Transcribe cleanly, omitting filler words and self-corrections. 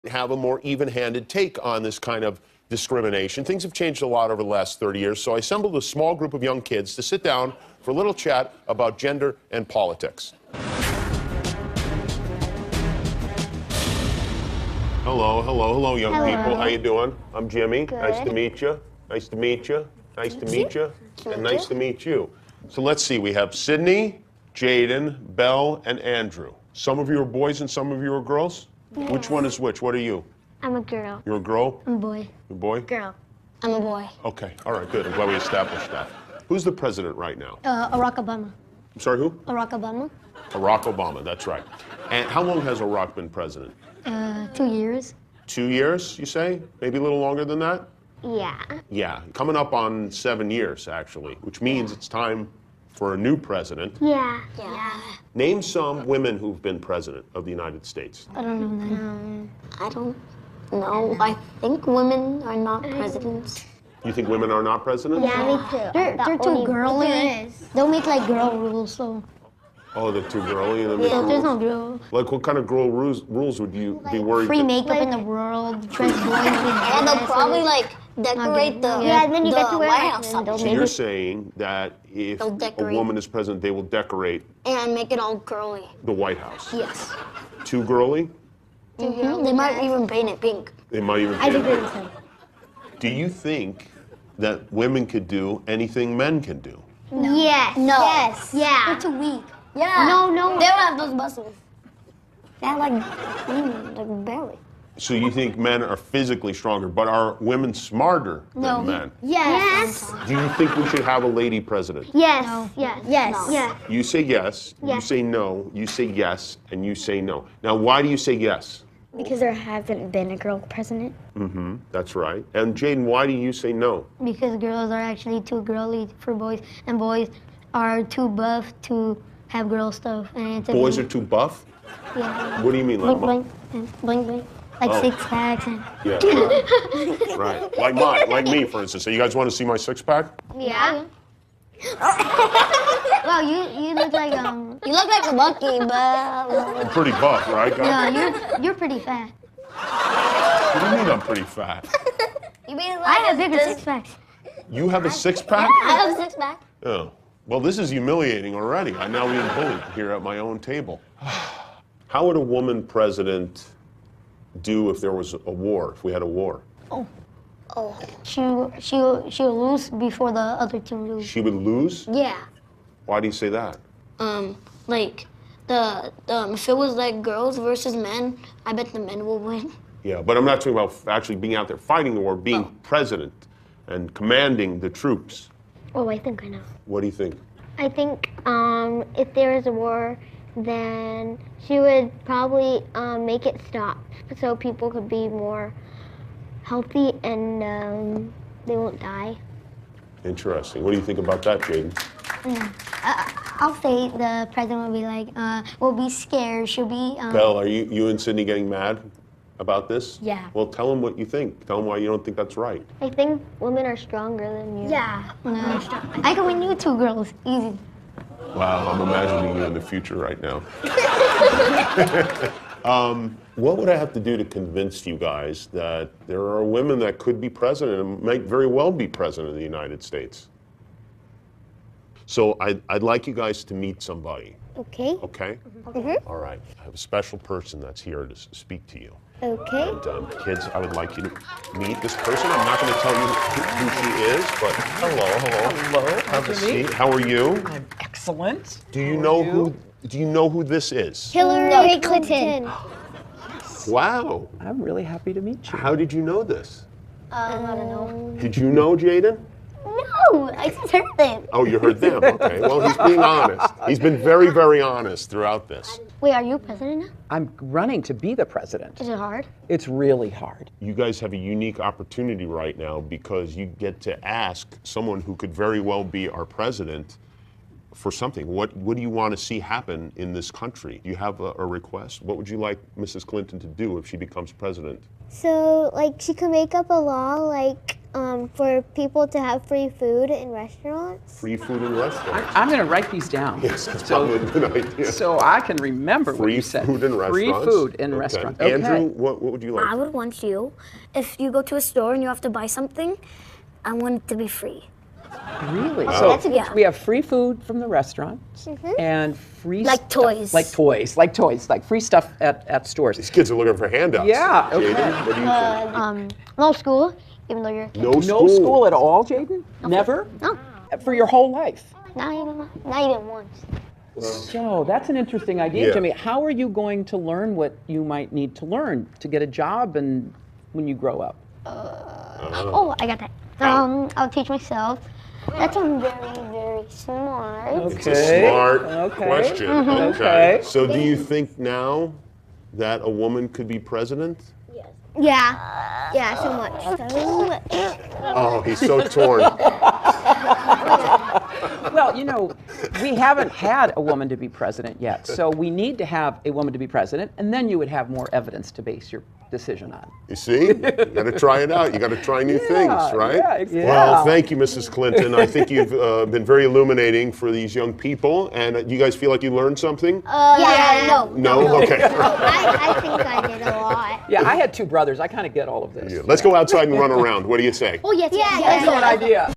have a more even-handed take on this kind of discrimination. Things have changed a lot over the last 30 years, so I assembled a small group of young kids to sit down for a little chat about gender and politics. Hello, young people. How you doing? I'm Jimmy. Good. Nice to meet you. Nice to meet you. Nice to meet you. And nice to meet you. So let's see. We have Sydney, Jaden, Belle, and Andrew. Some of you are boys and some of you are girls? Yeah. Which one is which? What are you? I'm a girl. You're a girl? I'm a boy. A boy? Girl. I'm a boy. Okay. All right, good. I'm glad we established that. Who's the president right now? Barack Obama. I'm sorry, who? Barack Obama. Barack Obama, that's right. And how long has Barack been president? 2 years. 2 years, you say? Maybe a little longer than that? Yeah. Yeah, coming up on 7 years, actually, which means it's time for a new president. Yeah. Name some women who've been president of the United States. I don't know that. I don't know. I think women are not presidents. You think women are not presidents? Yeah, me too. They're too girly. They'll make like girl rules, so. Oh, they're too girly? So there's no girl. Like, what kind of girl rules would you be worried Free that- makeup in the world, dress boys with And they'll probably like decorate the and then you get to wear White like, House and they'll So something you're saying that if They'll a decorate. woman is president, they will decorate and make it all girly. the White House? Yes. Too girly? They might even paint it pink. They might even I be- agree with him. Do you think that women could do anything men can do? Yes. No. Yes. Yeah. They're too weak. Yeah. No. They don't have those muscles. They have like barely. So you think men are physically stronger, but are women smarter than men? Yes. Do you think we should have a lady president? Yes. Yes. Yes. No. Yeah. You say yes, you Yes. say no, you say yes, and you say no. Now, why do you say yes? Because there hasn't been a girl president. Mm-hmm, that's right. And Jaden, why do you say no? Because girls are actually too girly for boys, and boys are too buff to have girl stuff. And it's Boys are too buff? yeah. What do you mean, like? Blink, blink, blink, blink. Like Oh. 6 packs and. Yeah, right. Right. Like me, for instance. So you guys want to see my six-pack? Yeah. Well, you look like You look like a monkey, but I'm pretty buff, right, guys? yeah, you're pretty fat. What do you mean I'm pretty fat? you mean like I have bigger this? 6 packs. You have a six-pack? I have a 6-pack. Oh. Well, this is humiliating already. I'm now being bullied here at my own table. How would a woman president do if there was a war, if we had a war? Oh. She'll lose before the other team lose. She would lose? Yeah. Why do you say that? Like the if it was like girls versus men, I bet the men will win. Yeah, but I'm not talking about actually being out there fighting the war, being president and commanding the troops. Oh, I think I know. What do you think? I think if there is a war, then she would probably make it stop so people could be more healthy and they won't die. Interesting. What do you think about that, Jaden? I'll say the president will be like, will be scared. She'll be. Belle, are you and Sydney getting mad about this? Yeah. Well, tell them what you think. Tell them why you don't think that's right. I think women are stronger than you. Yeah. No, I can win you 2 girls, easy. Wow, I'm imagining you in the future right now. What would I have to do to convince you guys that there are women that could be president and might very well be president of the United States? So I'd like you guys to meet somebody, Okay. okay? All right. I have a special person that's here to speak to you. Okay. And kids, I would like you to meet this person. I'm not going to tell you who she is, but hello. Have a seat. How are you? I'm excellent. Do you know who this is? Hillary Clinton. Wow. I'm really happy to meet you. How did you know this? I don't know. Did you know Jaden? No, I just heard them. Oh, you heard them. Okay. Well, he's being honest. He's been very, very honest throughout this. Wait, are you president now? I'm running to be the president. Is it hard? It's really hard. You guys have a unique opportunity right now because you get to ask someone who could very well be our president for something. What do you want to see happen in this country? Do you have a request? What would you like Mrs. Clinton to do if she becomes president? So, like, she could make up a law, like, for people to have free food in restaurants. Free food in restaurants. I'm going to write these down. Yes, that's probably a good idea. So I can remember what Free you said. food in restaurants. Free food in Okay. restaurants. Okay. Andrew, what would you like? I would want you, if you go to a store and you have to buy something, I want it to be free. Really? Wow. So That's a good Yeah. we have free food from the restaurant and free Like stuff- toys. like toys, like free stuff at stores. These kids are looking for handouts. Yeah, okay. Jaden, what do you think? No school, even though you're a kid. No No school at all, Jaden? Never? No, For your whole life? not even once. So that's an interesting idea, Yeah. Jimmy. How are you going to learn what you might need to learn to get a job and when you grow up? Oh, I got that. I'll teach myself. That's very smart. It's a smart Okay. question. Okay. So do you think now that a woman could be president? Yeah, so much. Oh, he's so torn. Well, you know, we haven't had a woman to be president yet, so we need to have a woman to be president, and then you would have more evidence to base your decision on. You see? You got to try it out. You got to try new things, right? Yeah, exactly. Well, thank you, Mrs. Clinton. I think you've been very illuminating for these young people. And you guys feel like you learned something? Yeah, no. No? Okay. I think I did a lot. Yeah, I had two brothers. I kind of get all of this. Let's go outside and run around. What do you say? Oh, yes. Excellent idea.